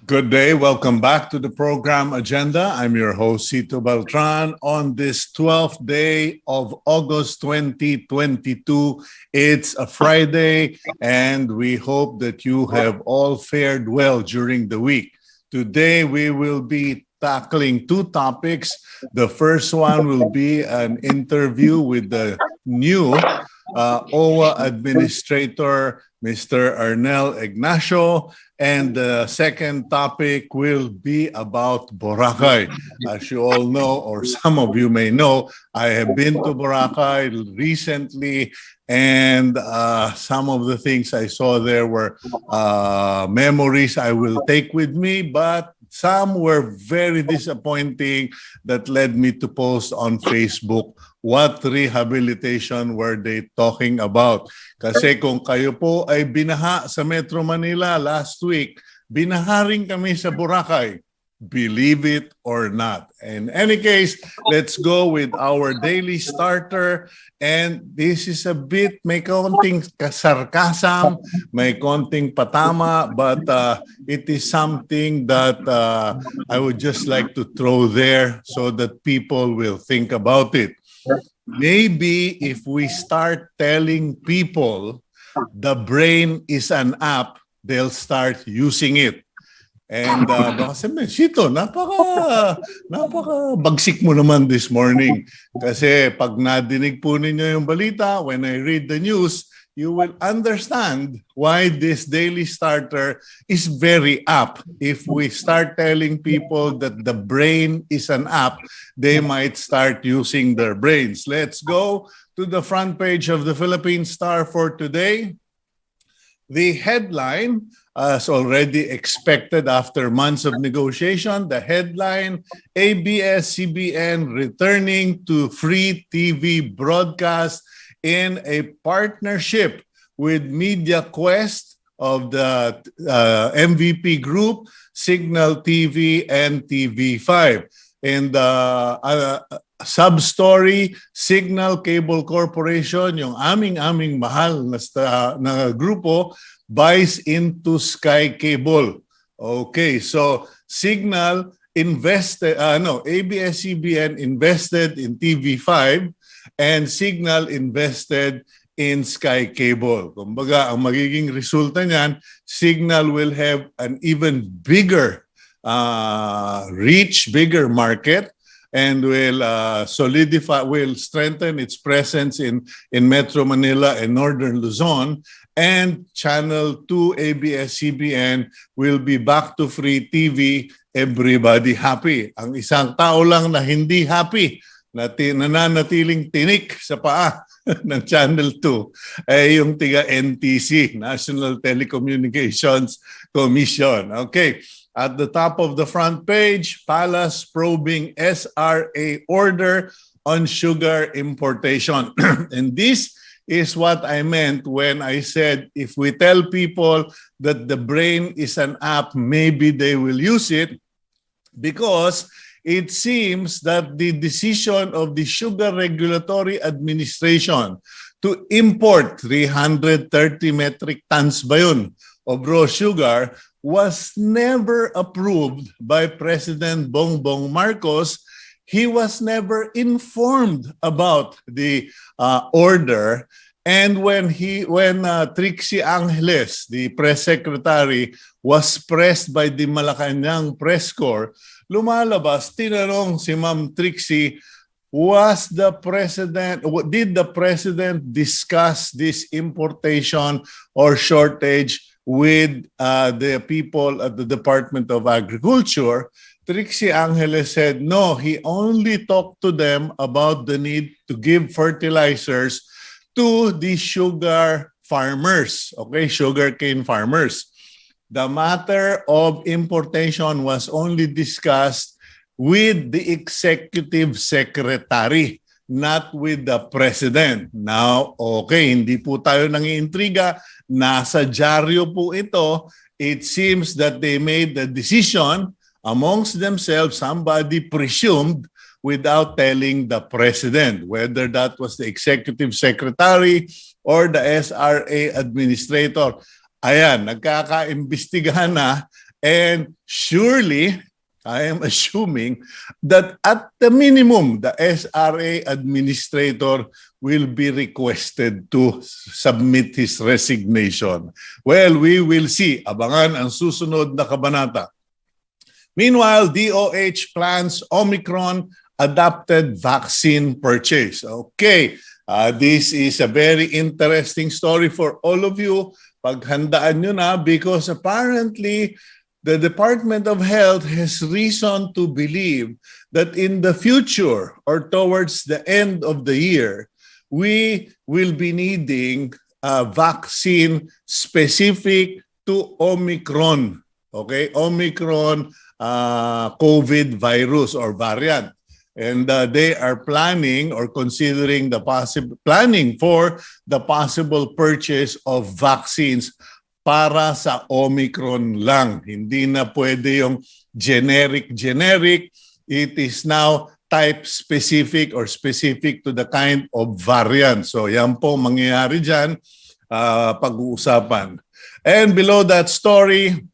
Good day. Welcome back to the program agenda. I'm your host, Cito Beltran. On this 12th day of August 2022, it's a Friday, and we hope that you have all fared well during the week. Today, we will be tackling two topics. The first one will be an interview with the new OWA Administrator, Mr. Arnell Ignacio. And the second topic will be about Boracay. As you all know, or some of you may know, I have been to Boracay recently, and some of the things I saw there were memories I will take with me, but some were very disappointing that led me to post on Facebook, what rehabilitation were they talking about? Kasi kung kayo po ay binaha sa Metro Manila last week, binaha rin kami sa Boracay. Believe it or not. In any case, let's go with our daily starter. And this is a bit, may konting sarcasm, may konting patama, but it is something that I would just like to throw there so that people will think about it. Maybe if we start telling people the brain is an app, they'll start using it. And baka sabihin, Sito, napaka bagsik mo naman this morning. Kasi pag nadinig po ninyo yung balita, when I read the news, you will understand why this daily starter is very apt. If we start telling people that the brain is an app, they might start using their brains. Let's go to the front page of the Philippine Star for today. The headline, as already expected after months of negotiation, the headline, ABS-CBN returning to free TV broadcast in a partnership with MediaQuest of the MVP Group, Cignal TV, and TV5. And sub-story, Cignal Cable Corporation, yung aming mahal na grupo, buys into Sky Cable. Okay, so Cignal invested, ABS-CBN invested in TV5 and Cignal invested in Sky Cable. Kumbaga, ang magiging resulta niyan, Cignal will have an even bigger reach, bigger market, and will strengthen its presence in Metro Manila and Northern Luzon. And Channel 2 ABS-CBN will be back to free TV, everybody happy. Ang isang tao lang na hindi happy, nananatiling tinik sa paa ng Channel 2 ay yung tiga NTC, National Telecommunications Commission. Okay, at the top of the front page, Palace probing SRA order on sugar importation. And this is what I meant when I said if we tell people that the brain is an app, maybe they will use it, because it seems that the decision of the Sugar Regulatory Administration to import 330 metric tons ba yun of raw sugar was never approved by President Bongbong Marcos. He was never informed about the order. And when Trixie Angeles, the press secretary, was pressed by the Malacanang press corps, lumalabas, tinanong si Ma'am Trixie, did the president discuss this importation or shortage with the people at the Department of Agriculture? Trixie Angeles said, no, he only talked to them about the need to give fertilizers to the sugar farmers, okay, sugarcane farmers. The matter of importation was only discussed with the executive secretary, not with the president. Now, okay, hindi po tayo nangiintriga. Nasa dyaryo po ito. It seems that they made the decision amongst themselves. Somebody presumed without telling the president, whether that was the executive secretary or the SRA administrator. Ayan, nagkakaimbestigahan na And surely, I am assuming that at the minimum, the SRA administrator will be requested to submit his resignation. Well, we will see. Abangan ang susunod na kabanata. Meanwhile, DOH plans Omicron adapted vaccine purchase. Okay, this is a very interesting story for all of you. Paghandaan nyo na because apparently the Department of Health has reason to believe that in the future or towards the end of the year, we will be needing a vaccine specific to Omicron. Okay, Omicron COVID virus or variant. And they are planning or considering planning for the possible purchase of vaccines para sa Omicron lang. Hindi na pwede yung generic. It is now type specific or specific to the kind of variant. So yan po mangyayari dyan, pag-uusapan. And below that story,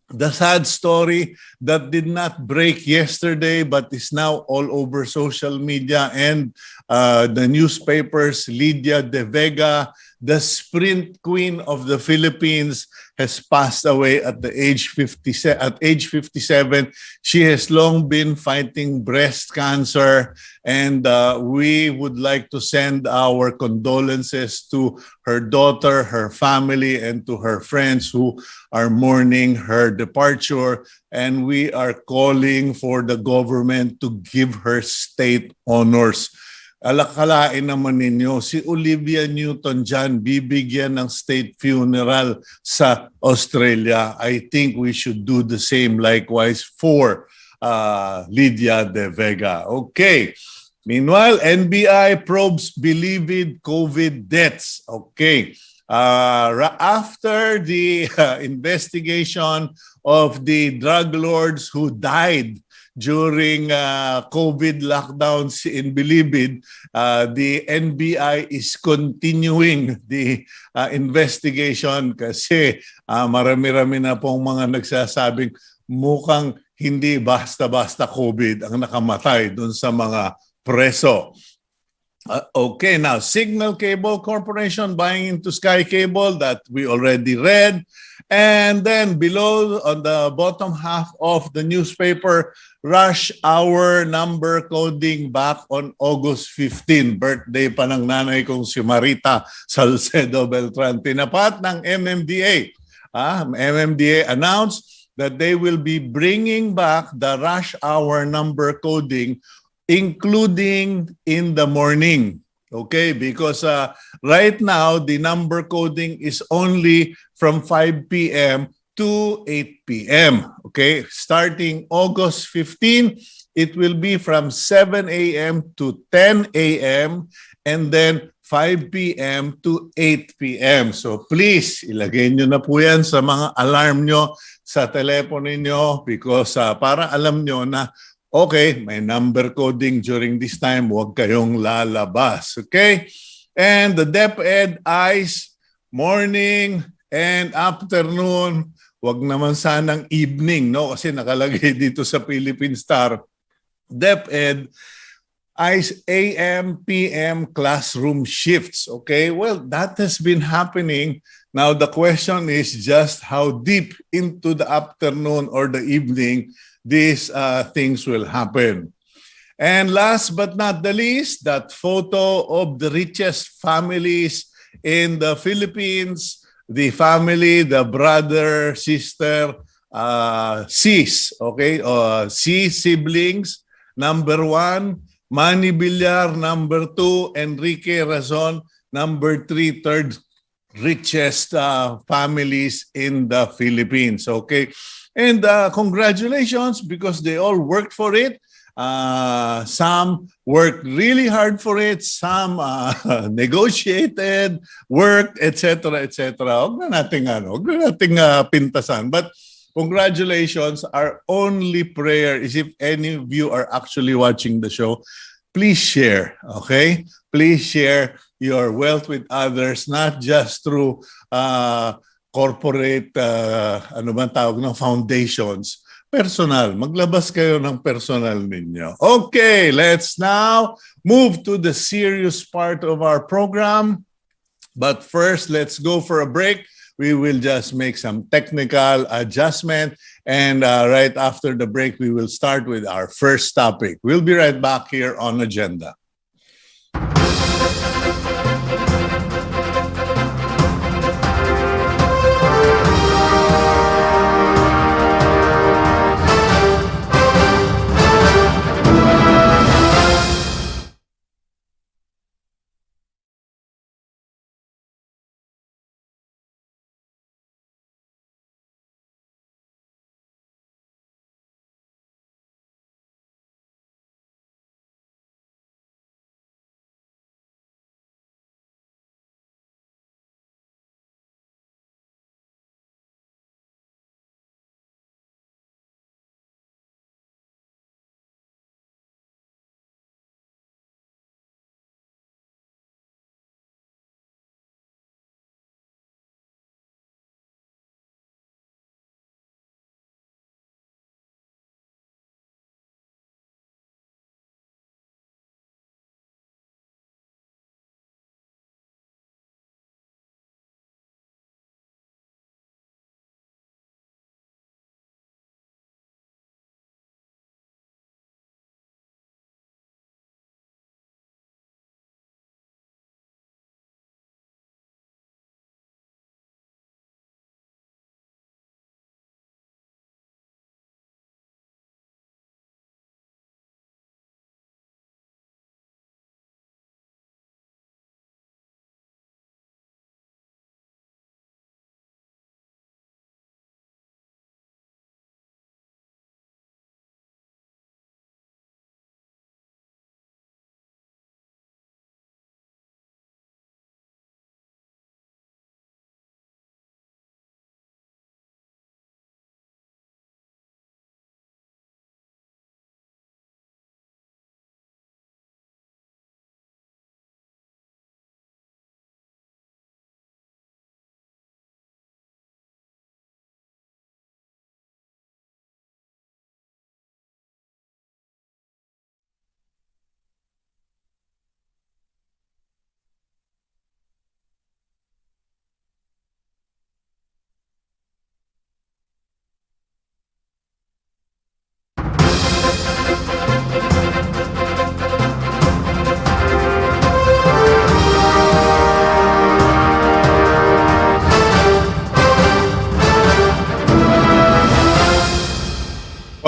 the sad story that did not break yesterday but is now all over social media and the newspapers. Lydia De Vega, the sprint queen of the Philippines, has passed away at the age 57. At age 57, she has long been fighting breast cancer, and we would like to send our condolences to her daughter, her family, and to her friends who are mourning her departure. And we are calling for the government to give her state honors. Alakalain naman ninyo, si Olivia Newton-John bibigyan ng state funeral sa Australia. I think we should do the same likewise for Lydia De Vega. Okay. Meanwhile, NBI probes believed COVID deaths. Okay. After the investigation of the drug lords who died during COVID lockdowns in Bilibid, the NBI is continuing the investigation kasi marami-rami na pong mga nagsasabing mukhang hindi basta-basta COVID ang nakamatay dun sa mga preso. Okay, now Cignal Cable Corporation buying into Sky Cable, that we already read. And then below on the bottom half of the newspaper, rush hour number coding back on August 15. Birthday pa ng nanay kong si Marita Salcedo Beltran. Tinapat ng MMDA. MMDA announced that they will be bringing back the rush hour number coding including in the morning. Okay, because right now the number coding is only from 5 p.m. to 8 p.m. Okay, starting August 15, it will be from 7 a.m. to 10 a.m. and then 5 p.m. to 8 p.m. So please, ilagay nyo na po yan sa mga alarm nyo sa telepono niyo because para alam nyo na okay, may number coding during this time, huwag kayong lalabas. Okay? And the DepEd eyes morning and afternoon, huwag naman sanang evening, no? Kasi nakalagay dito sa Philippine Star. DepEd eyes AM, PM classroom shifts. Okay? Well, that has been happening. Now, the question is just how deep into the afternoon or the evening these things will happen. And last but not the least, that photo of the richest families in the Philippines, the family, the brother, sister, C's, okay? C siblings, number 1, Manny Villar, number 2, Enrique Razon, number 3, third richest families in the Philippines, okay? And congratulations because they all worked for it. Some worked really hard for it. Some negotiated, worked, etc., etc. Huwag na nating pintasan. But congratulations. Our only prayer is if any of you are actually watching the show, please share, okay? Please share your wealth with others, not just through corporate, ano ba tawag ng foundations, personal. Maglabas kayo ng personal ninyo. Okay, let's now move to the serious part of our program. But first, let's go for a break. We will just make some technical adjustment. And right after the break, we will start with our first topic. We'll be right back here on Agenda.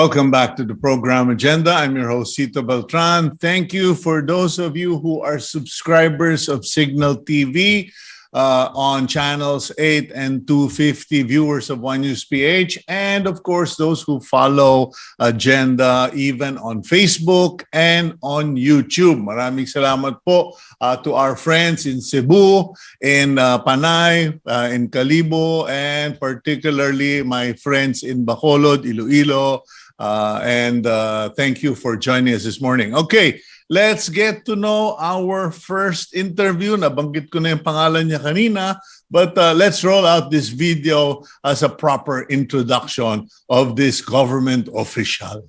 Welcome back to the program Agenda. I'm your host, Cito Beltran. Thank you for those of you who are subscribers of Cignal TV on channels 8 and 250, viewers of One News PH, and of course, those who follow Agenda even on Facebook and on YouTube. Maraming salamat po to our friends in Cebu, in Panay, in Calibo, and particularly my friends in Bacolod, Iloilo, and thank you for joining us this morning. Okay, let's get to know our first interview. Nabanggit ko na yung pangalan niya kanina, but let's roll out this video as a proper introduction of this government official.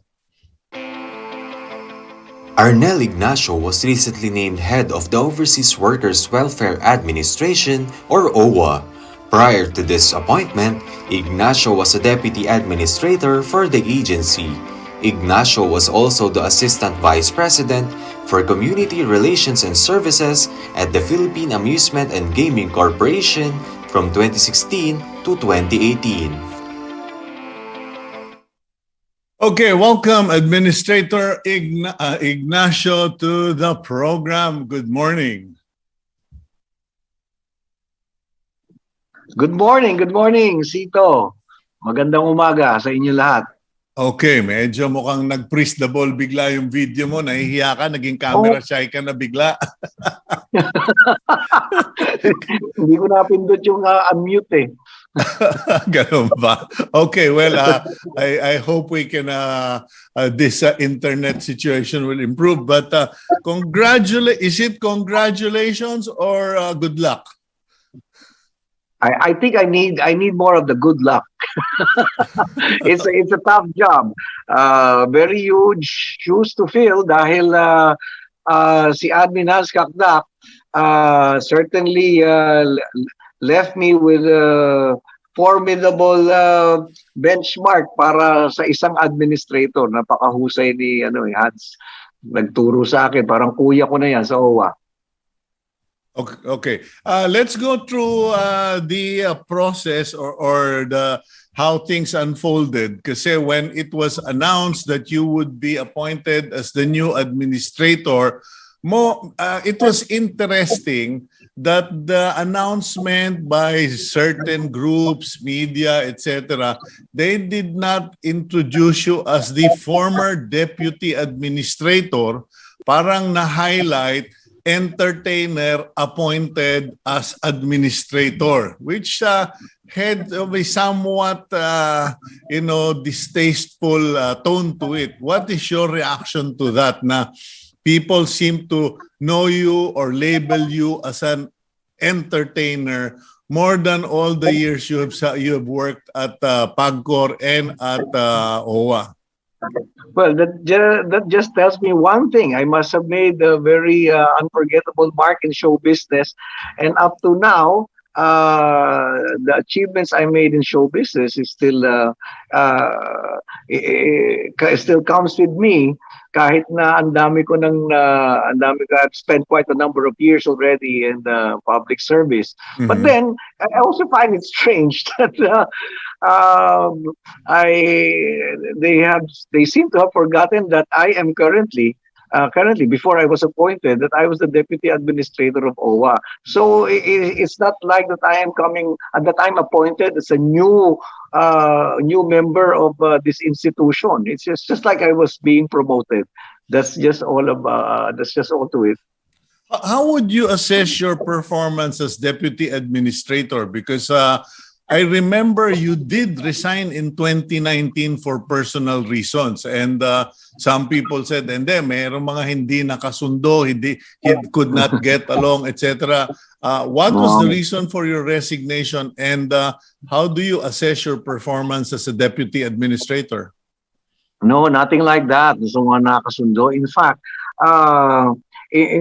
Arnell Ignacio was recently named head of the Overseas Workers Welfare Administration, or OWA. Prior to this appointment, Ignacio was a deputy administrator for the agency. Ignacio was also the assistant vice president for community relations and services at the Philippine Amusement and Gaming Corporation from 2016 to 2018. Okay, welcome Administrator Ignacio to the program. Good morning. Good morning, Cito. Magandang umaga sa inyo lahat. Okay, medyo mukhang nag-freeze the ball bigla yung video mo. Nahihiya ka, naging camera shy ka na bigla. Hindi ko napindot yung unmute eh. Ganun ba? Okay, well, I hope we can, this internet situation will improve. But is it congratulations or good luck? I think I need more of the good luck. It's a tough job. Very huge shoes to fill dahil si Admin Hans Kakdak certainly left me with a formidable benchmark para sa isang administrator. Napakahusay ni Hans. Nagturo sa akin, parang kuya ko na yan sa OWA. Okay. Let's go through the process or the how things unfolded. Kasi when it was announced that you would be appointed as the new administrator, it was interesting that the announcement by certain groups, media, etc., they did not introduce you as the former deputy administrator. Parang na-highlight entertainer appointed as administrator, which had a somewhat distasteful tone to it. What is your reaction to that? Na people seem to know you or label you as an entertainer more than all the years you have worked at PAGCOR and at OWA. Well, that just tells me one thing. I must have made a very unforgettable mark in show business, and up to now, the achievements I made in show business is still comes with me. Kahit na ang dami ko I've spent quite a number of years already in public service. Mm-hmm. But then I also find it strange that they seem to have forgotten that I am currently before I was appointed, that I was the deputy administrator of OWA. So it's not like that I am coming that I'm appointed as a new member of this institution. It's just like I was being promoted. That's just all to it. How would you assess your performance as deputy administrator? Because I remember you did resign in 2019 for personal reasons, and some people said, hindi, mayroong mga hindi nakasundo, he could not get along, etc. What was the reason for your resignation, and how do you assess your performance as a deputy administrator? No, nothing like that. So mga nakasundo. In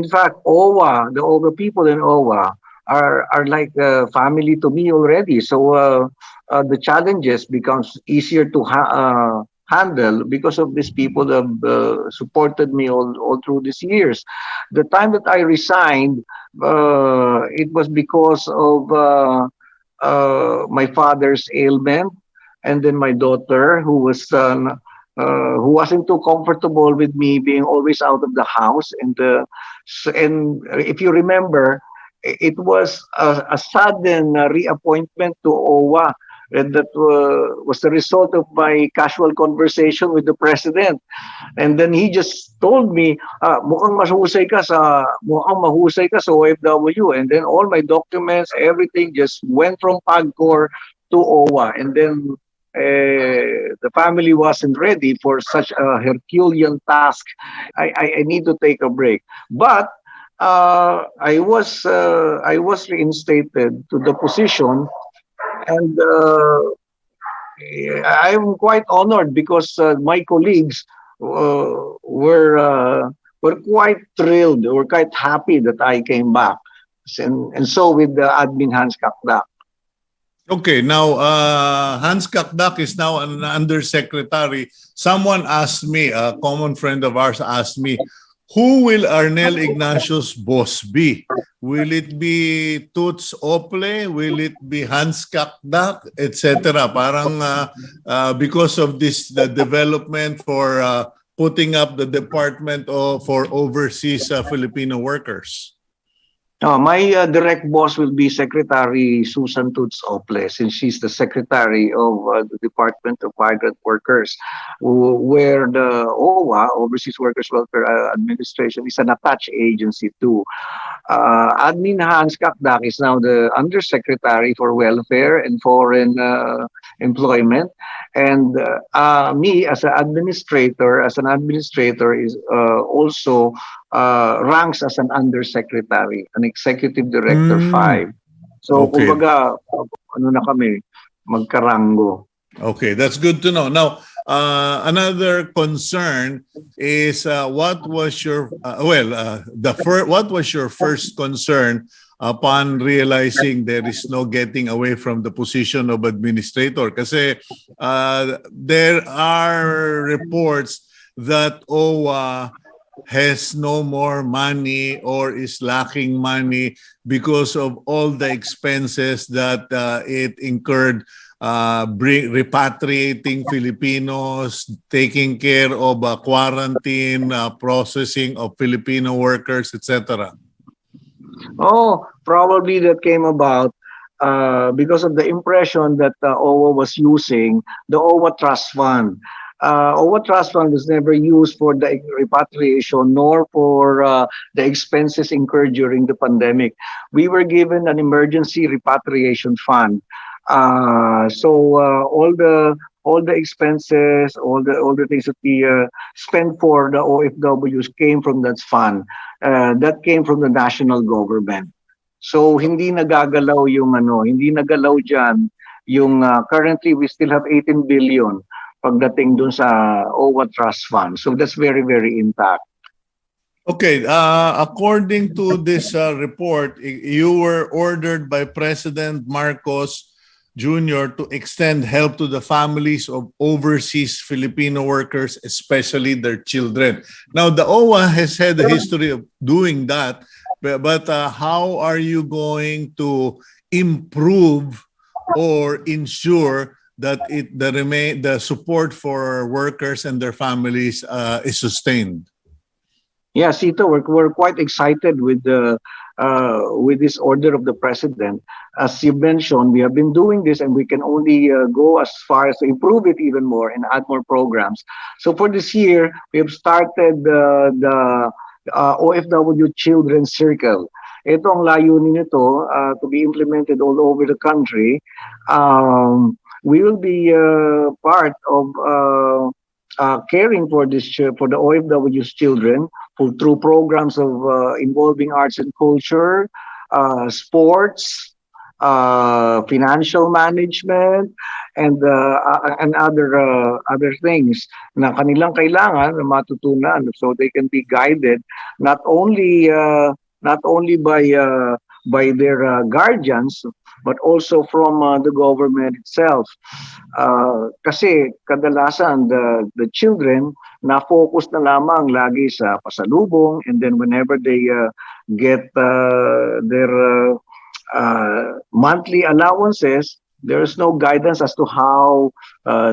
fact, OWA, the people in OWA are like family to me already. So the challenges becomes easier to handle because of these people that have supported me all through these years. The time that I resigned, it was because of my father's ailment, and then my daughter who wasn't too comfortable with me being always out of the house. And if you remember, it was a sudden reappointment to OWA, and that was the result of my casual conversation with the president. And then he just told me, mukhang mahusay ka sa OFW. And then all my documents, everything just went from PAGCOR to OWA. And then the family wasn't ready for such a Herculean task. I need to take a break. But I was reinstated to the position, and I'm quite honored because my colleagues were quite thrilled, were quite happy that I came back, and so with the admin Hans Kakdak. Okay, now Hans Kakdak is now an undersecretary. Someone asked me, a common friend of ours asked me, who will Arnell Ignacio's boss be? Will it be Toots Ople? Will it be Hans Kakdak, etc.? Parang because of the development for putting up the Department for Overseas Filipino Workers. My direct boss will be Secretary Susan Toots Ople, since she's the Secretary of the Department of Migrant Workers, where the OWA, Overseas Workers Welfare Administration, is an attached agency too. Admin Hans Kakdak is now the Undersecretary for Welfare and Foreign Employment, and me as an administrator is also ranks as an undersecretary, an executive director 5. So Okay. kumbaga ano na kami, magkarango. Okay, that's good to know. Now, another concern is what was your what was your first concern upon realizing there is no getting away from the position of administrator? Kasi there are reports that OWA has no more money or is lacking money because of all the expenses that it incurred repatriating Filipinos, taking care of quarantine, processing of Filipino workers, etc. Oh, probably that came about because of the impression that OWA was using the OWA Trust Fund. OWA Trust Fund was never used for the repatriation nor for the expenses incurred during the pandemic. We were given an emergency repatriation fund. So all the expenses, all the things that we spent for the OFWs came from that fund. That came from the national government. So hindi nagagalaw yung hindi nagalaw diyan yung currently we still have 18 billion pagdating dun sa OWA Trust Fund. So that's very, very intact. Okay, according to this report, you were ordered by President Marcos Jr. to extend help to the families of overseas Filipino workers, especially their children. Now, the OWA has had a history of doing that, but how are you going to improve or ensure that the support for workers and their families is sustained? Yeah, Cito, we're quite excited with this order of the president. As you mentioned, we have been doing this, and we can only go as far as to improve it even more and add more programs. So for this year, we have started the OFW Children's Circle. Ito ang layunin nito to be implemented all over the country. We will be part of caring for the OFW's children through programs of involving arts and culture, sports, financial management, and other things na kanilang kailangan na matutunan, so they can be guided not only by their guardians, but also from the government itself. Kasi kadalasan the children na focus na lamang lagi sa pasalubong, and then whenever they get their monthly allowances, there is no guidance as to how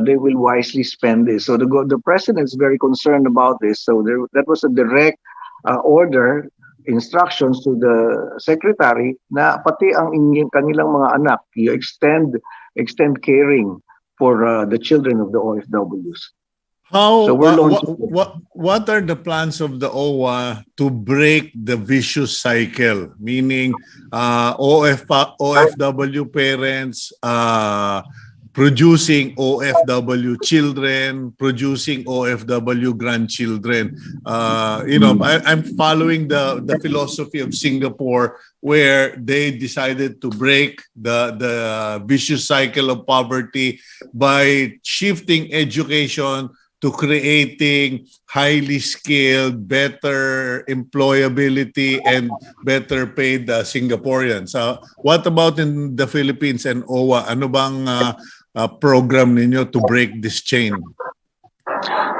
they will wisely spend this. So the president is very concerned about this. So that was a direct order, instructions to the secretary na pati ang kanilang mga anak, you extend caring for the children of the OFWs. How? So what are the plans of the OWA to break the vicious cycle? Meaning, OFW parents producing OFW children, producing OFW grandchildren. I'm following the philosophy of Singapore, where they decided to break the vicious cycle of poverty by shifting education to creating highly skilled, better employability, and better paid Singaporeans. What about in the Philippines and OWA? Ano bang program ninyo to break this chain?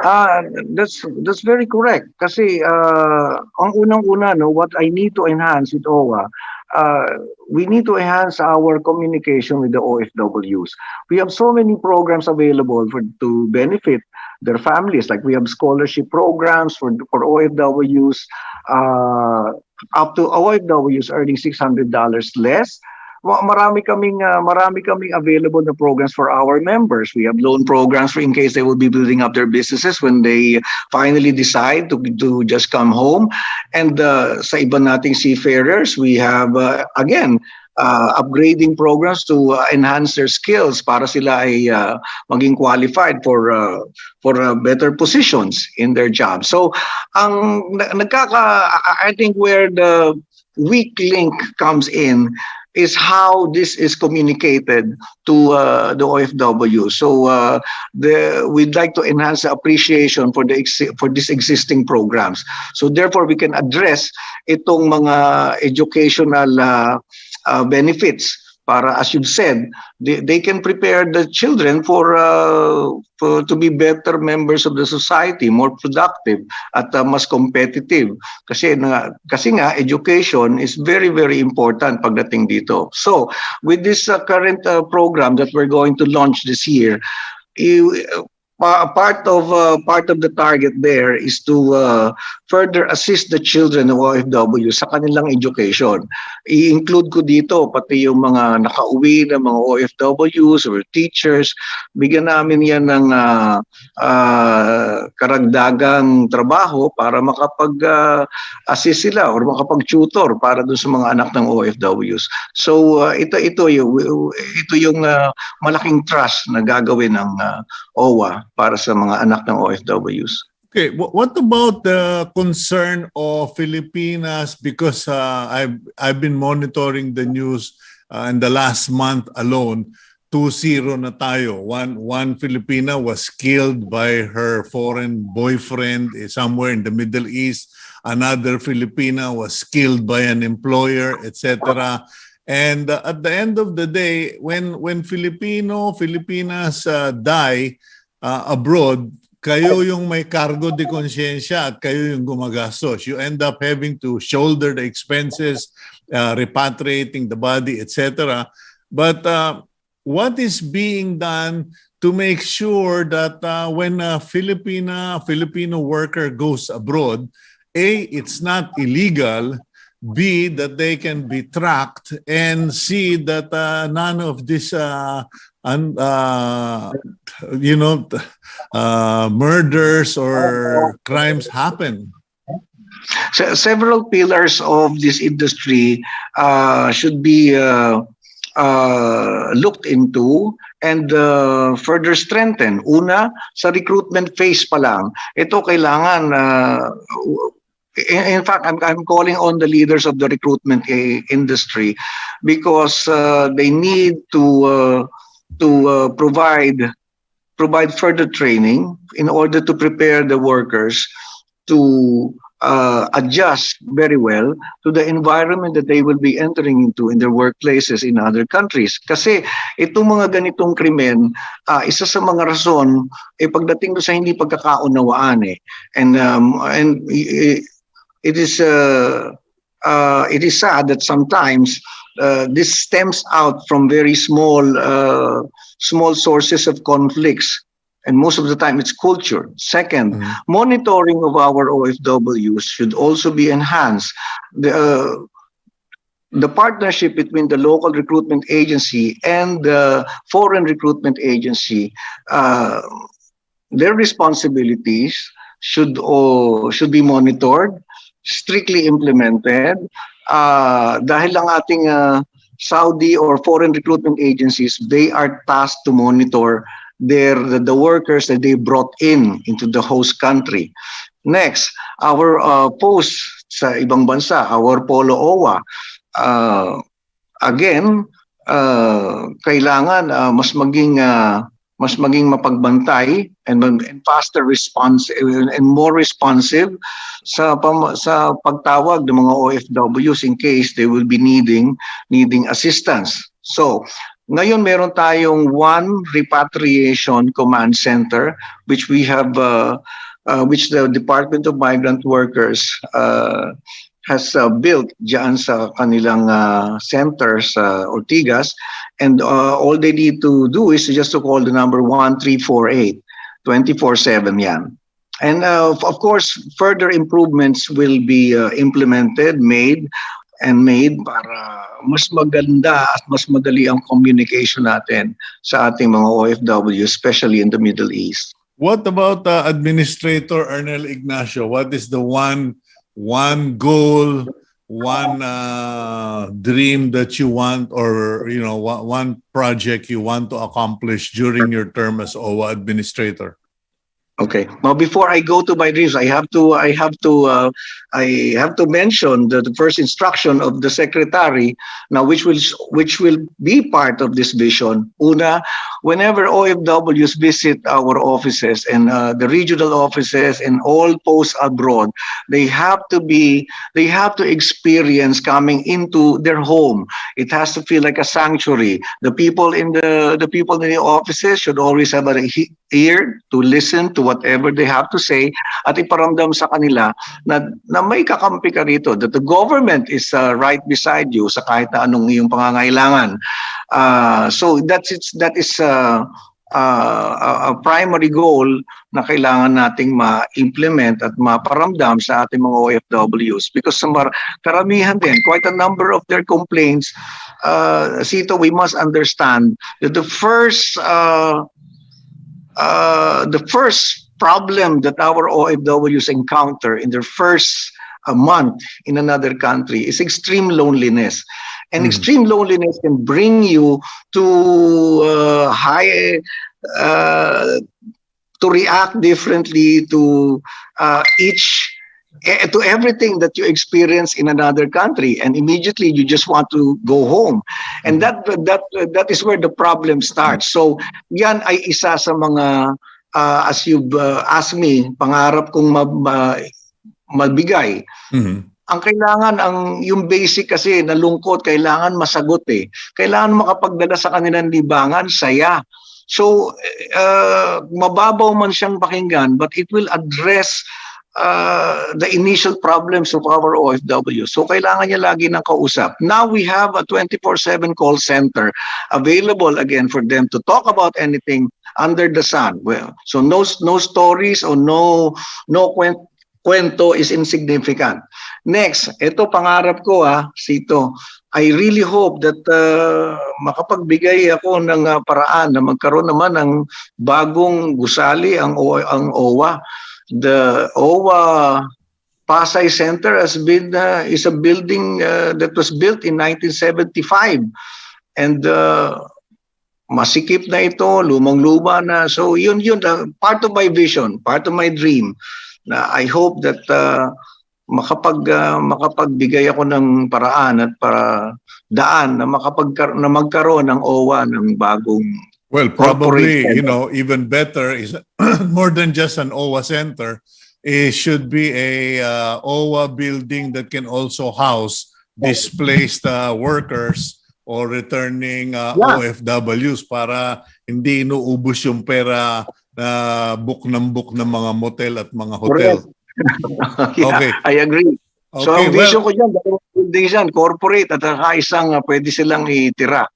That's very correct. Kasi ang unang-una, what I need to enhance with OWA, we need to enhance our communication with the OFWs. We have so many programs available to benefit their families. Like we have scholarship programs for OFWs, up to OFWs earning $600 less. Marami kaming available na programs for our members. We have loan programs for in case they will be building up their businesses when they finally decide to just come home. And sa iba nating seafarers, we have again upgrading programs to enhance their skills para sila ay maging qualified for better positions in their job. So I think where weak link comes in is how this is communicated to the OFW. So we'd like to enhance the appreciation for for these existing programs. So therefore, we can address itong mga educational benefits para, as you've said, they can prepare the children for to be better members of the society, more productive at mas competitive. Kasi nga education is very, very important pagdating dito. So with this current program that we're going to launch this year, part of the target there is to further assist the children of OFW sa kanilang education. I-include ko dito pati yung mga nakauwi na mga OFWs or teachers. Bigyan namin yan ng karagdagang trabaho para makapag-assist sila or makapag-tutor para doon sa mga anak ng OFWs. So ito yung malaking trust na gagawin ng OWA para sa mga anak ng OFWs. Okay, what about the concern of Filipinas? Because I've been monitoring the news in the last month alone. 2-0 na tayo. One Filipina was killed by her foreign boyfriend somewhere in the Middle East. Another Filipina was killed by an employer, etc. And at the end of the day, when Filipinas die abroad, kayo yung may cargo de konsyensya at kayo yung gumagastos. You end up having to shoulder the expenses, repatriating the body, etc. But what is being done to make sure that when a Filipino worker goes abroad, A, it's not illegal, B, that they can be tracked, and C, that none of this murders or crimes happen. So, several pillars of this industry should be looked into and further strengthened. Una, sa recruitment phase pa lang, ito kailangan in fact, I'm calling on the leaders of the recruitment industry because they need to provide further training in order to prepare the workers to adjust very well to the environment that they will be entering into in their workplaces in other countries. Kasi itong mga ganitong krimen, isa sa mga rason pagdating do sa hindi pagkakaunawaan and it is sad that sometimes this stems out from very small sources of conflicts, and most of the time it's culture. Second, monitoring of our OFWs should also be enhanced. The partnership between the local recruitment agency and the foreign recruitment agency, their responsibilities should be monitored, strictly implemented. Dahil lang ating Saudi or foreign recruitment agencies, they are tasked to monitor the workers that they brought into the host country. Next, our posts sa ibang bansa, our Polo OWA, again, kailangan mas maging mapagbantay and faster response and more responsive sa pagtawag ng mga OFWs in case they will be needing assistance. So, ngayon meron tayong one repatriation command center which we have which the Department of Migrant Workers has built diyan sa kanilang centers Ortigas, and all they need to do is just to call the number 1348 24/7 yan. And of course, further improvements will be implemented, made para mas maganda at mas madali ang communication natin sa ating mga OFW, especially in the Middle East. What about Administrator Arnell Ignacio? What is the one goal, one dream that you want, or one project you want to accomplish during your term as OWA Administrator? Okay. Now, before I go to my dreams, I have to mention the first instruction of the secretary. Now, which will be part of this vision. Una, whenever OFWs visit our offices and the regional offices and all posts abroad, they have to be they have to experience coming into their home. It has to feel like a sanctuary. The people in the offices should always have a ear to listen to whatever they have to say at iparamdam sa kanila na may kakampi ka rito, that the government is right beside you sa kahit na anong iyong pangangailangan. So that is a primary goal na kailangan nating ma-implement at maparamdam sa ating mga OFWs, because karamihan din, quite a number of their complaints, Sito, we must understand that the first problem that our OFWs encounter in their first month in another country is extreme loneliness. And extreme loneliness can bring you to to react differently to to everything that you experience in another country, and immediately you just want to go home, and that is where the problem starts. So yan ay isa sa mga as you've asked me, pangarap kong mabigay. Ang kailangan, yung basic kasi na lungkot, kailangan masagot eh. Kailangan makapagdala sa kanilang libangan, saya. So, mababaw man siyang pakinggan, but it will address the initial problems of our OFW. So, kailangan niya lagi ng kausap. Now, we have a 24/7 call center available again for them to talk about anything under the sun. Well, so no stories or no kwento is insignificant. Next, ito pangarap ko Sito. I really hope that makapagbigay ako ng paraan na magkaroon naman ng bagong gusali ang OWA. The OWA Pasay Center is a building that was built in 1975, and masikip na ito, lumang-luma na. So yun part of my vision, part of my dream. I hope that makapagbigay ako ng paraan at para daan na magkaroon ng OWA ng bagong. Well, probably, even better is more than just an OWA center. It should be a OWA building that can also house displaced workers or returning OFWs para hindi inuubos yung pera na book ng mga motel at mga hotel. Okay. I agree. Okay, so ang vision ko dyan, building dyan, corporate at isang pwede silang itira.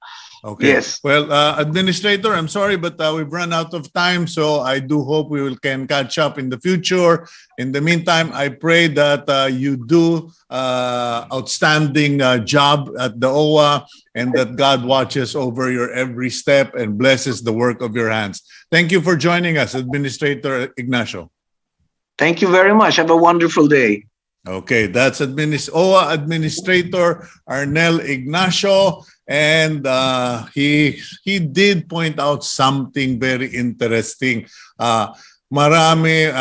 Okay. Yes. Well, Administrator, I'm sorry, but we've run out of time, so I do hope can catch up in the future. In the meantime, I pray that you do outstanding job at the OWA, and that God watches over your every step and blesses the work of your hands. Thank you for joining us, Administrator Ignacio. Thank you very much. Have a wonderful day. Okay, that's OWA Administrator Arnell Ignacio, and he did point out something very interesting. A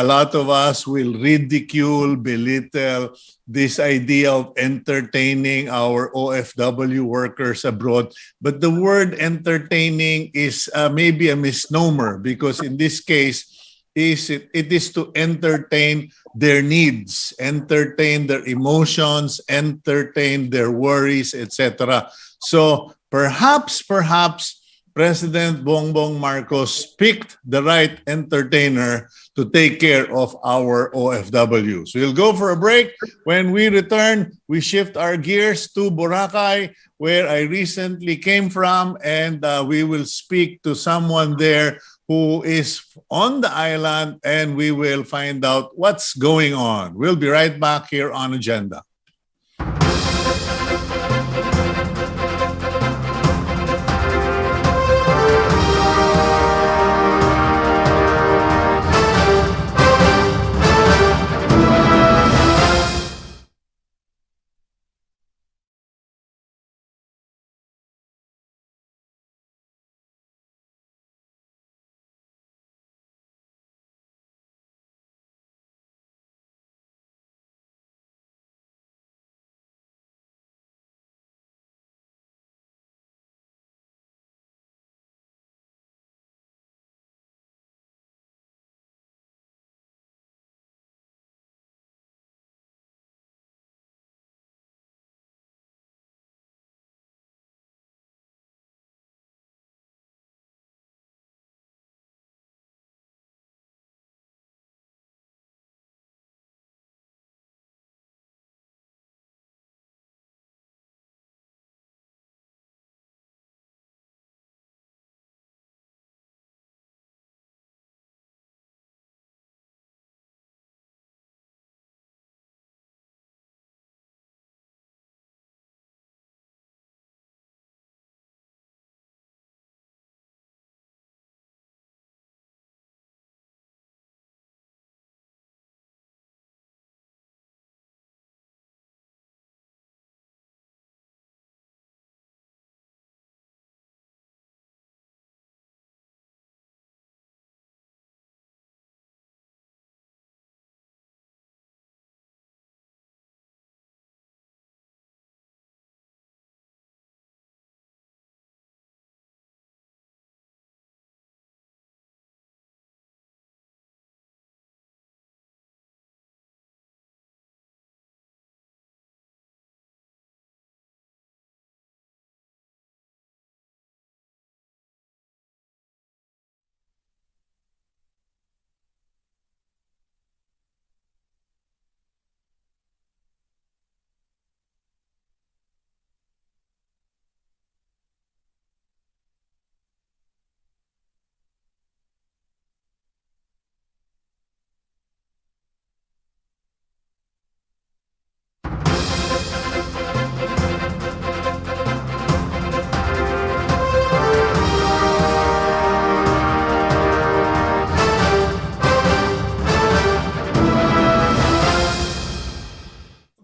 lot of us will ridicule, belittle this idea of entertaining our OFW workers abroad, but the word entertaining is maybe a misnomer, because in this case, it is to entertain their needs, entertain their emotions, entertain their worries, etc. So perhaps President Bongbong Marcos picked the right entertainer to take care of our OFWs. We'll go for a break. When we return, we shift our gears to Boracay, where I recently came from, and we will speak to someone there who is on the island, and we will find out what's going on. We'll be right back here on Agenda.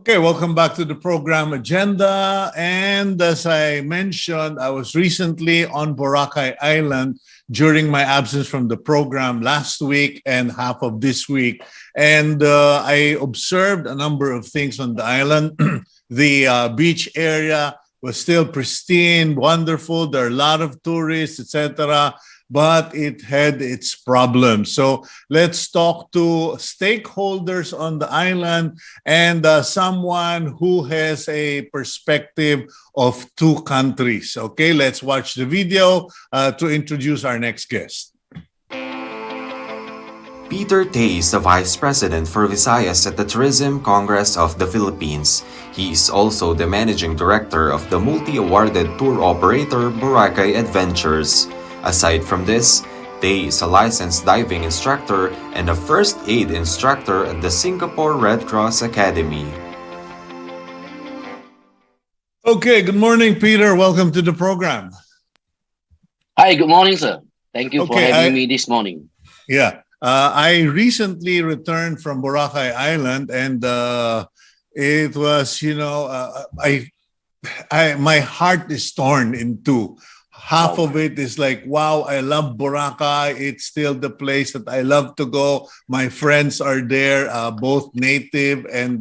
Okay, welcome back to the program agenda. And as I mentioned, I was recently on Boracay Island during my absence from the program last week and half of this week. And I observed a number of things on the island. The beach area was still pristine, wonderful. There are a lot of tourists, etc., but it had its problems. So let's talk to stakeholders on the island and someone who has a perspective of two countries. Okay, let's watch the video to introduce our next guest. Peter Tay is the Vice President for Visayas at the Tourism Congress of the Philippines. He is also the Managing Director of the multi-awarded tour operator Boracay Adventures. Aside from this, Tay is a licensed diving instructor and a first aid instructor at the Singapore Red Cross Academy. Okay, good morning, Peter. Welcome to the program. Hi, good morning, sir. Thank you for having me this morning. Yeah, I recently returned from Boracay Island, and it was, my heart is torn in two. Half of it is like, wow, I love Boracay. It's still the place that I love to go. My friends are there, both native and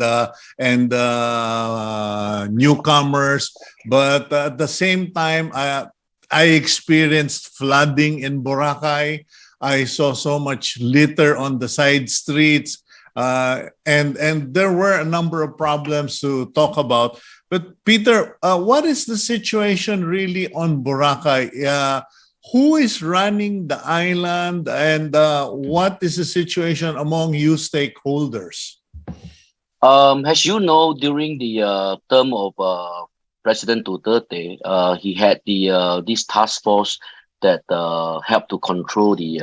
newcomers. But at the same time, I experienced flooding in Boracay. I saw so much litter on the side streets. And there were a number of problems to talk about. But Peter, what is the situation really on Boracay? Who is running the island, and what is the situation among you stakeholders? As you know, during the term of President Duterte, he had this task force that helped to control the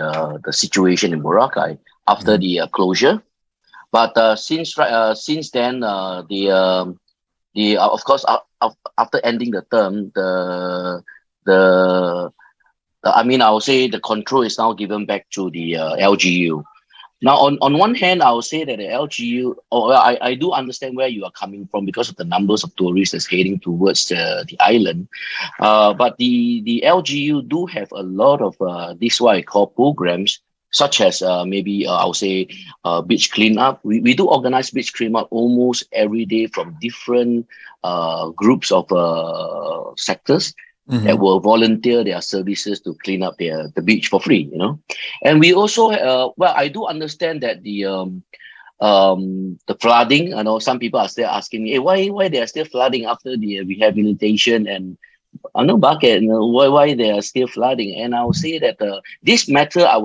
situation in Boracay after the closure. But since then, of course, after ending the term, I would say the control is now given back to the LGU. Now, on one hand, I would say that the LGU, I do understand where you are coming from because of the numbers of tourists that's heading towards the island. But the LGU do have a lot of this what I call programs, such as maybe I would say beach cleanup. We do organize beach cleanup almost every day from different groups of sectors that will volunteer their services to clean up the beach for free, And we also, I do understand that the flooding, some people are still asking me, hey, why they are still flooding after the rehabilitation and why they are still flooding. And I will say that this matter I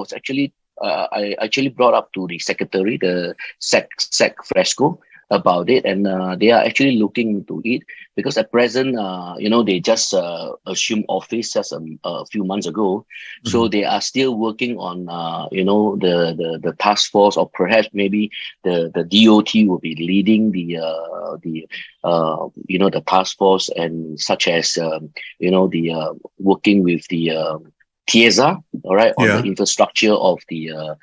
actually brought up to the secretary, the Sec Fresco, about it, and they are actually looking into it because at present, they just assumed office just a few months ago, so they are still working on, the task force, or perhaps maybe the DOT will be leading the task force, and such as working with the TIEZA, all right, on the infrastructure of the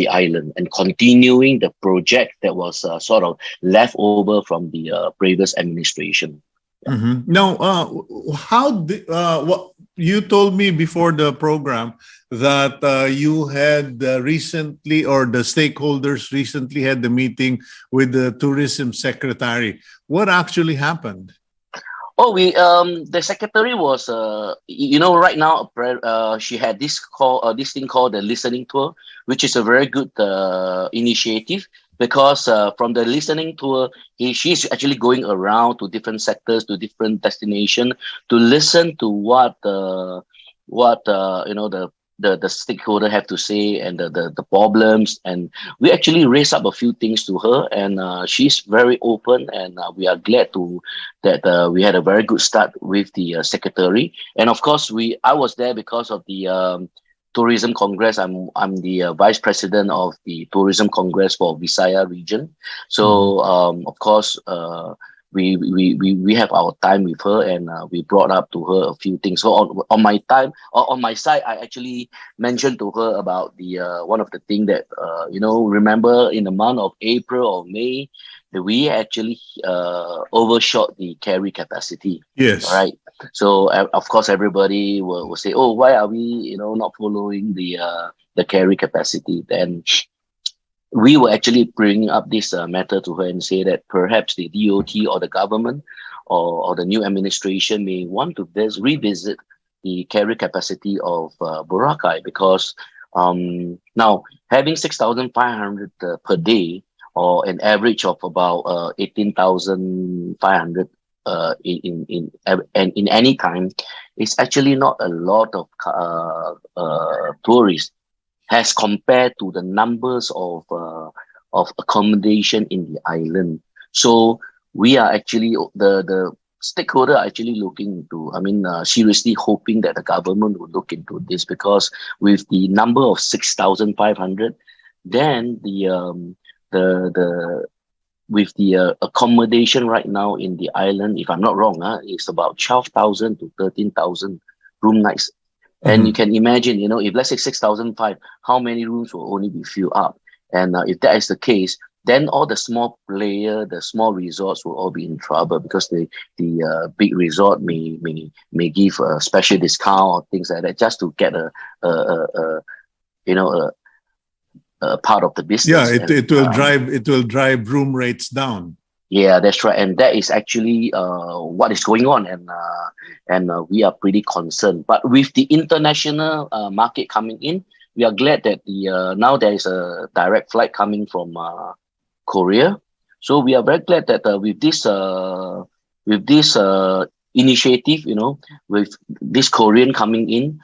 island and continuing the project that was sort of left over from the previous administration. Now, what you told me before the program that you had recently, or the stakeholders recently had the meeting with the tourism secretary. What actually happened? Oh, the secretary was, right now, she had this thing called the listening tour, which is a very good initiative because from the listening tour, she's actually going around to different sectors, to different destinations to listen to what the stakeholder have to say and the problems. And we actually raised up a few things to her, and she's very open, and we are glad that we had a very good start with the secretary. And of course, I was there because of the Tourism Congress. I'm the Vice President of the Tourism Congress for Visayas region. So of course, we have our time with her, and we brought up to her a few things. So on my side, I actually mentioned to her about the one of the things that remember in the month of April or May, we actually overshot the carry capacity. Yes. Right. So of course everybody will say, oh, why are we not following the carry capacity? Then we were actually bringing up this matter to her and say that perhaps the DOT or the government or the new administration may want to revisit the carry capacity of Boracay, because now having 6,500 per day, or an average of about 18,500 in any time, is actually not a lot of tourists as compared to the numbers of accommodation in the island. So we are actually the stakeholder are actually looking into, seriously hoping that the government will look into this, because with the number of 6,500, then with the accommodation right now in the island, if I'm not wrong, it's about 12,000 to 13,000 room nights. And you can imagine, if let's say 6,500, how many rooms will only be filled up? And if that is the case, then all the small the small resorts will all be in trouble, because the big resort may give a special discount or things like that, just to get a part of the business. Yeah, it will drive room rates down. Yeah, that's right, and that is actually what is going on, and we are pretty concerned. But with the international market coming in, we are glad that now there is a direct flight coming from Korea. So we are very glad that with this initiative, with this Korean coming in,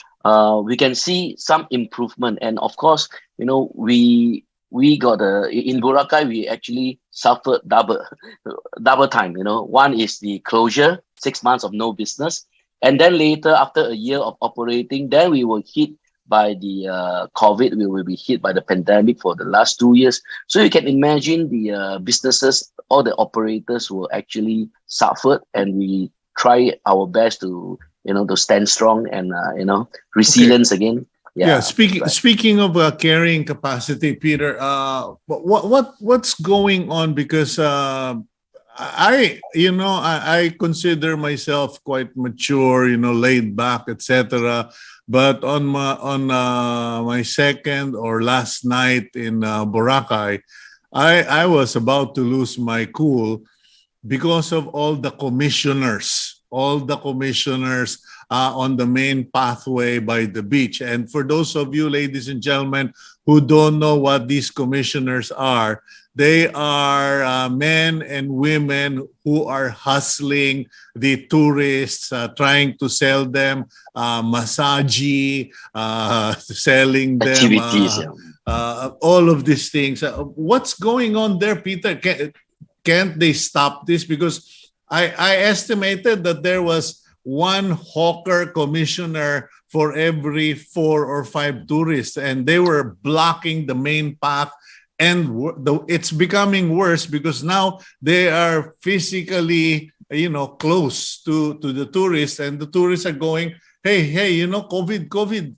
we can see some improvement. And of course, we got in Boracay, we actually suffered double time. One is the closure, 6 months of no business, and then later, after a year of operating, then we were hit by the COVID. We will be hit by the pandemic for the last 2 years. So you can imagine the businesses, all the operators will actually suffer, and we try our best to to stand strong and resilience again. Yeah. Speaking of carrying capacity, Peter, what's going on? Because I consider myself quite mature, laid back, etc. But on my second or last night in Boracay, I was about to lose my cool because of all the commissioners on the main pathway by the beach. And for those of you, ladies and gentlemen, who don't know what these commissioners are, they are men and women who are hustling the tourists, trying to sell them massage, selling them activities, all of these things. What's going on there, Peter? Can't they stop this? Because I estimated that there was one hawker commissioner for every 4 or 5 tourists, and they were blocking the main path. And it's becoming worse because now they are physically, close to the tourists, and the tourists are going, hey, COVID.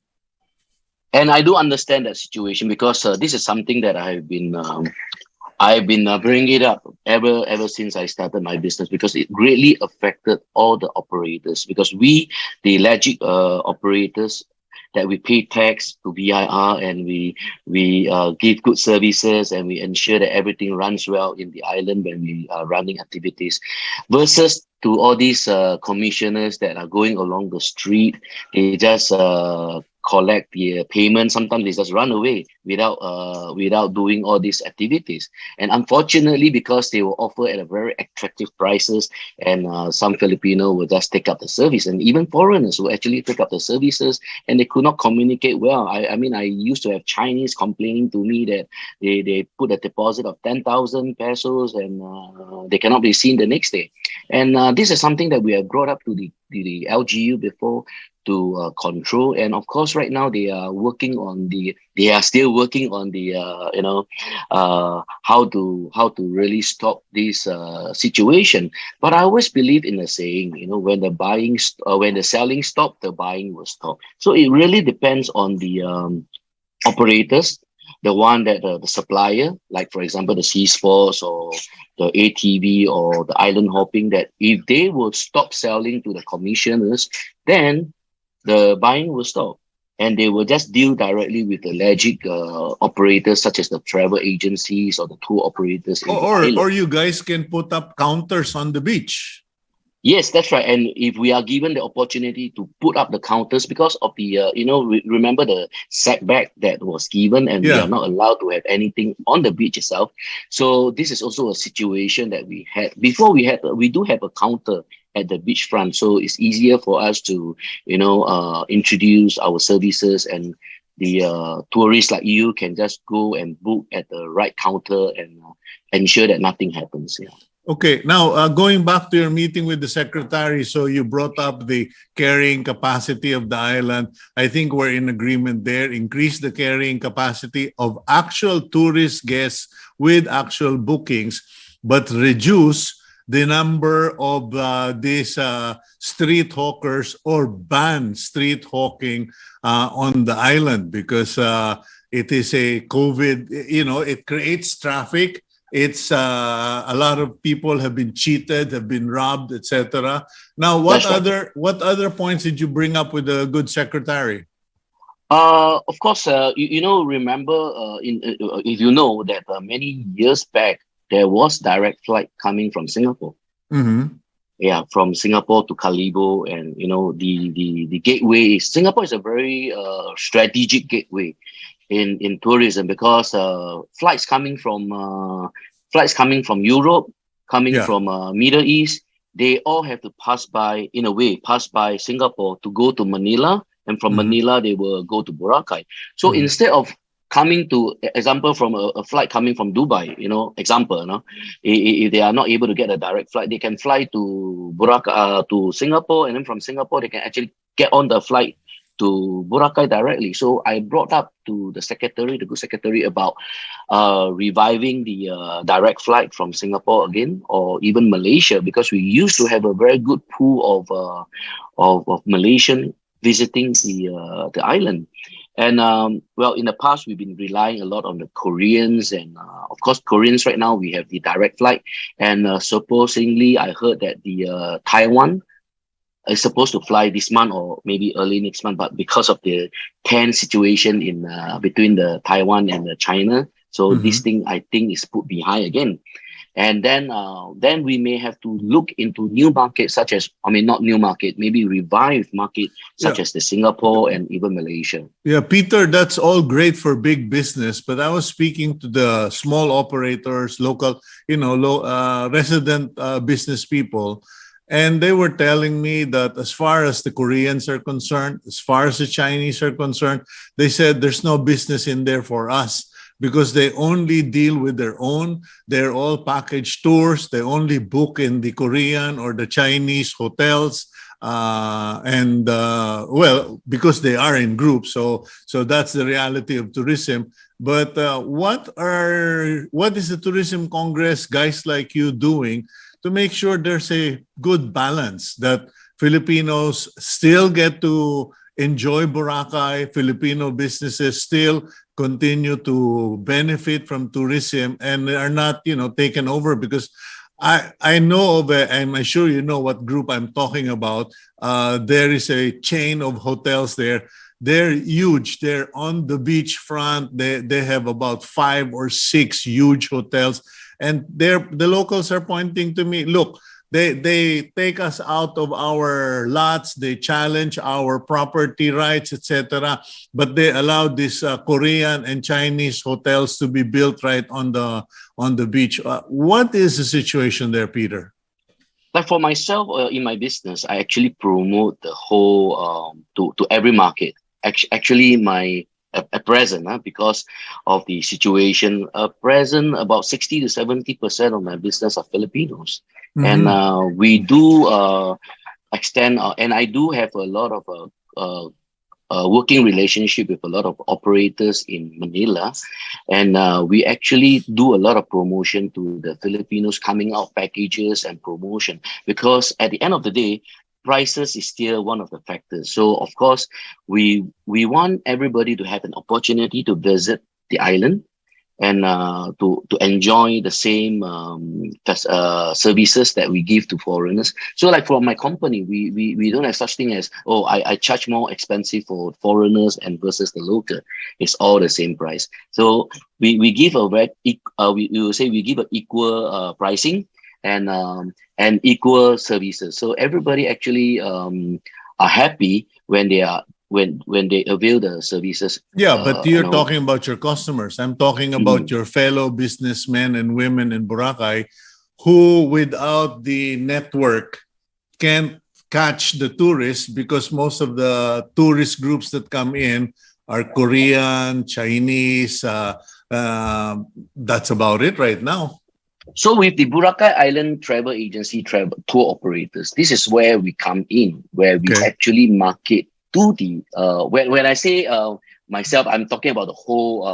And I do understand that situation, because this is something that I've been bringing it up ever since I started my business, because it greatly affected all the operators. Because we, the legit operators, that we pay tax to BIR, and we give good services, and we ensure that everything runs well in the island when we are running activities, versus to all these commissioners that are going along the street. They just collect the payment. Sometimes they just run away without doing all these activities. And unfortunately, because they will offer at a very attractive prices, and some Filipino will just take up the service, and even foreigners will actually take up the services, and they could not communicate well. I used to have Chinese complaining to me that they put a deposit of 10,000 pesos, and they cannot be seen the next day. And this is something that we have brought up to the LGU before, to control. And of course, right now they are still working on the how to really stop this situation. But I always believe in the saying, when the selling stop, the buying will stop. So it really depends on the operators. the one that the supplier, like for example, the Sea Sports or the ATV or the island hopping, that if they will stop selling to the commissioners, then the buying will stop. And they will just deal directly with the legit operators, such as the travel agencies or the tour operators in the island. Or you guys can put up counters on the beach. Yes, that's right. And if we are given the opportunity to put up the counters because of the, remember the setback that was given, and we are not allowed to have anything on the beach itself. So this is also a situation that we had before. We do have a counter at the beachfront, so it's easier for us to, introduce our services, and the tourists like you can just go and book at the right counter and ensure that nothing happens. Yeah. Okay, now going back to your meeting with the secretary, so you brought up the carrying capacity of the island. I think we're in agreement there. Increase the carrying capacity of actual tourist guests with actual bookings, but reduce the number of these street hawkers, or ban street hawking on the island, because it is a COVID, it creates traffic. It's a lot of people have been cheated, have been robbed, etc. Now, what other points did you bring up with the good secretary? Of course, remember, if you know that many years back, there was direct flight coming from Singapore. Mm-hmm. Yeah, from Singapore to Calibo, and the gateway. Singapore is a very strategic gateway in tourism, because flights coming from Europe, coming from Middle East, they all have to pass by Singapore to go to Manila, and from Manila they will go to Boracay. So instead of coming to, example, from a flight coming from Dubai, if they are not able to get a direct flight, they can fly to Boracay, to Singapore, and then from Singapore they can actually get on the flight to Boracay directly. So I brought up to the good secretary, about reviving the direct flight from Singapore again, or even Malaysia, because we used to have a very good pool of Malaysian visiting the island. And in the past, we've been relying a lot on the Koreans, and of course, Koreans right now we have the direct flight, and supposedly I heard that the Taiwan is supposed to fly this month or maybe early next month, but because of the tense situation in between the Taiwan and the China, so this thing I think is put behind again. And then we may have to look into new markets, such as, not new market, maybe revived market, such as the Singapore and even Malaysia. Yeah, Peter, that's all great for big business, but I was speaking to the small operators, local, resident business people, and they were telling me that as far as the Koreans are concerned, as far as the Chinese are concerned, they said there's no business in there for us, because they only deal with their own. They're all package tours. They only book in the Korean or the Chinese hotels. Because they are in groups. So that's the reality of tourism. But what is the Tourism Congress, guys like you, doing to make sure there's a good balance, that Filipinos still get to enjoy Boracay, Filipino businesses still continue to benefit from tourism and are not, taken over? Because I know of I'm sure you know what group I'm talking about. There is a chain of hotels there. They're huge. They're on the beachfront. They have about 5 or 6 huge hotels. And the locals are pointing to me, look, they take us out of our lots, they challenge our property rights, etc. But they allow these Korean and Chinese hotels to be built right on the beach. What is the situation there, Peter? Like for myself, in my business, I actually promote the whole to every market. Actually, at present, because of the situation, present about 60 to 70% of my business are Filipinos. And we do extend, and I do have a lot of working relationship with a lot of operators in Manila. And we actually do a lot of promotion to the Filipinos, coming out packages and promotion, because at the end of the day, prices is still one of the factors. So of course, we want everybody to have an opportunity to visit the island, and to enjoy the same services that we give to foreigners. So like for my company, we don't have such thing as, oh, I charge more expensive for foreigners and versus the local. It's all the same price. So we give a we will say we give an equal pricing and equal services. So everybody actually are happy when they are when they avail the services. Yeah, but you're talking about your customers. I'm talking about your fellow businessmen and women in Boracay who, without the network, can't catch the tourists, because most of the tourist groups that come in are Korean, Chinese. That's about it right now. So with the Boracay Island Travel Agency travel tour operators, this is where we come in, where we actually market to the when I say myself, I'm talking about the whole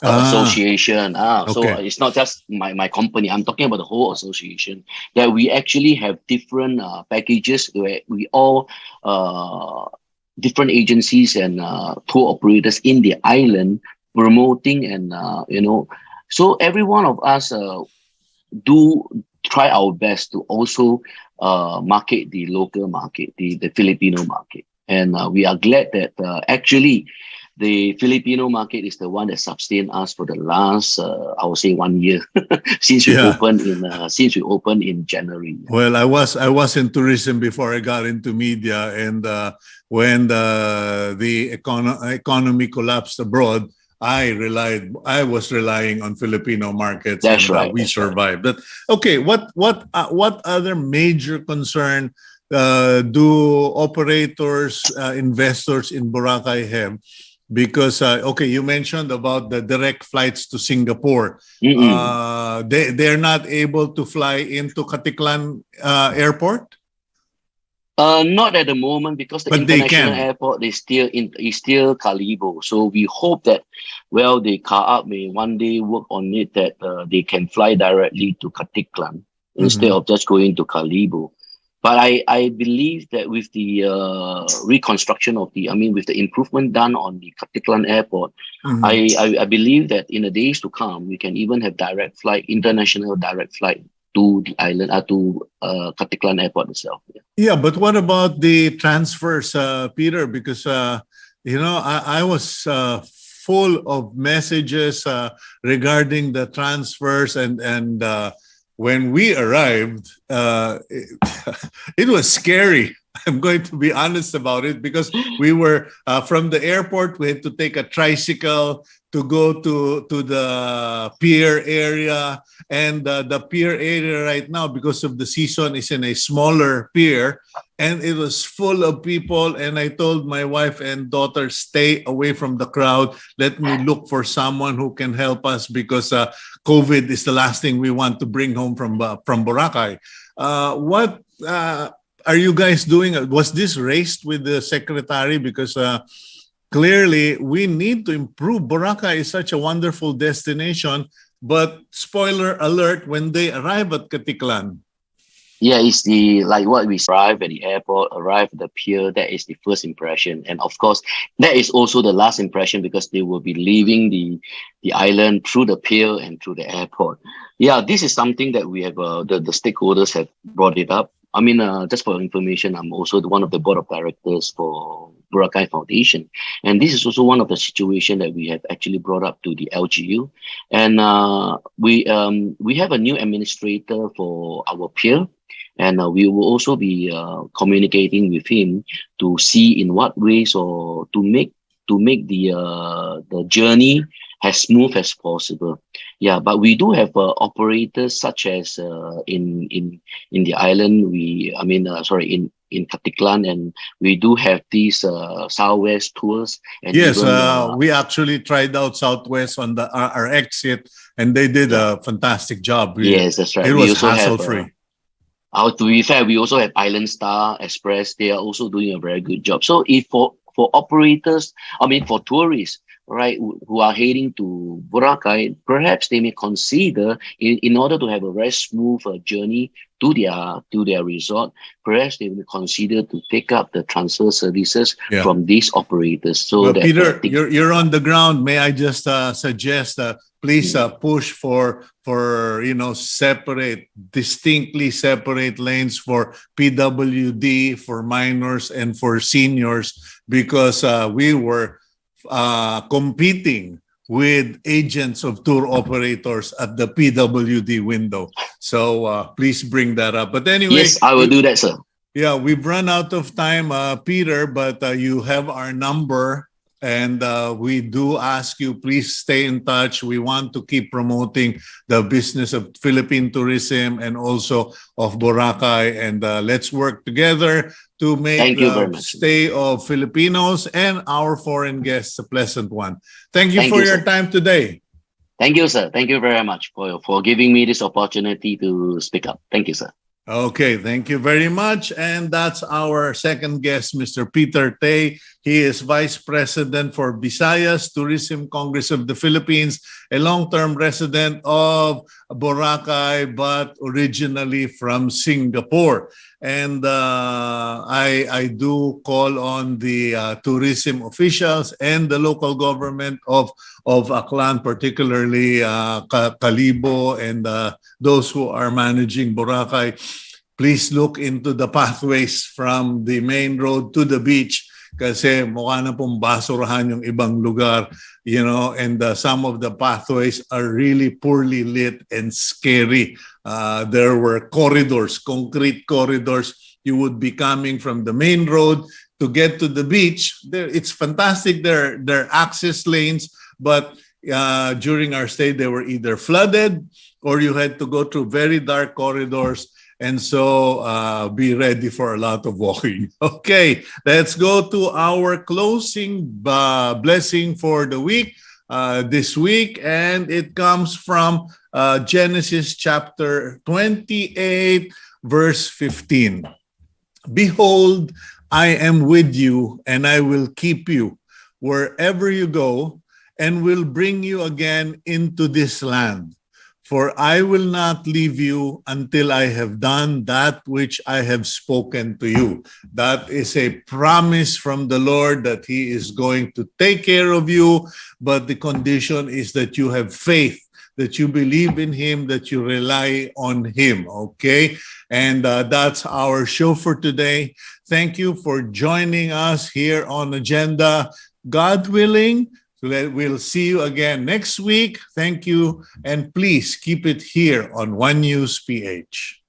association. So it's not just my company. I'm talking about the whole association, that we actually have different packages where we all different agencies and tour operators in the island promoting, and so every one of us do try our best to also market the local market, the Filipino market. And we are glad that actually the Filipino market is the one that sustained us for the last, I would say, 1 year since we opened in January. Well, I was in tourism before I got into media, and when the economy collapsed abroad, I was relying on Filipino markets. That's right. We survived. But okay, what other major concern do operators, investors in Boracay have? Because you mentioned about the direct flights to Singapore. They're not able to fly into Caticlan Airport. Not at the moment, because the international airport is still Calibo. So we hope that, the CAAP may one day work on it, that they can fly directly to Caticlan instead of just going to Calibo. But I believe that with the reconstruction of with the improvement done on the Caticlan airport, I believe that in the days to come, we can even have international direct flight to the island, to Caticlan airport itself. Yeah, but what about the transfers, Peter? Because I was full of messages regarding the transfers, and when we arrived, it was scary. I'm going to be honest about it, because we were from the airport. We had to take a tricycle to go to the pier area, and the pier area right now, because of the season, is in a smaller pier, and it was full of people. And I told my wife and daughter, stay away from the crowd. Let me look for someone who can help us, because COVID is the last thing we want to bring home from Boracay. What are you guys doing? Was this raised with the secretary? Because clearly we need to improve. Boracay is such a wonderful destination, but spoiler alert, when they arrive at Caticlan. Yeah, it's what we arrive at the airport, arrive at the pier. That is the first impression, and of course, that is also the last impression, because they will be leaving the island through the pier and through the airport. Yeah, this is something that we have the stakeholders have brought it up. Just for information, I'm also one of the board of directors for Boracay Foundation, and this is also one of the situations that we have actually brought up to the LGU, and we have a new administrator for our pier. And we will also be communicating with him to see in what ways, or to make the journey as smooth as possible. Yeah, but we do have operators such as in the island. In Caticlan, and we do have these Southwest tours. And yes, we actually tried out Southwest on our exit, and they did a fantastic job. Yes, that's right. It was hassle-free. To be fair, we also have Island Star Express. They are also doing a very good job. So if for operators, for tourists right, who are heading to Boracay, perhaps they may consider, in order to have a very smooth journey to their resort, perhaps they will consider to take up the transfer services Yeah. from these operators. So Well, that Peter, you're on the ground. May I just suggest, please push for distinctly separate lanes for PWD, for minors, and for seniors, because we were competing with agents of tour operators at the PWD window. So please bring that up. But anyway, yes, I will do that, sir. Yeah, we've run out of time, Peter, but you have our number, and we do ask you, please stay in touch. We want to keep promoting the business of Philippine tourism and also of Boracay, and let's work together to make the stay of Filipinos and our foreign guests a pleasant one. Thank you for your time today. Thank you, sir. Thank you very much for giving me this opportunity to speak up. Thank you, sir. Okay, thank you very much. And that's our second guest, Mr. Peter Tay. He is Vice President for Visayas Tourism Congress of the Philippines, a long-term resident of Boracay, but originally from Singapore. And I do call on the tourism officials and the local government of Aklan, particularly Kalibo and those who are managing Boracay. Please look into the pathways from the main road to the beach, kasi mukha na pong basurahan yung ibang lugar, and some of the pathways are really poorly lit and scary. There were corridors, concrete corridors. You would be coming from the main road to get to the beach. It's fantastic. There are access lanes, but during our stay, they were either flooded or you had to go through very dark corridors. And so be ready for a lot of walking. Okay, let's go to our closing blessing for the week, this week. And it comes from Genesis chapter 28, verse 15. Behold, I am with you, and I will keep you wherever you go, and will bring you again into this land. For I will not leave you until I have done that which I have spoken to you. That is a promise from the Lord that He is going to take care of you, but the condition is that you have faith, that you believe in Him, that you rely on Him, okay? And that's our show for today. Thank you for joining us here on Agenda. God willing, we'll see you again next week. Thank you. And please keep it here on One News PH.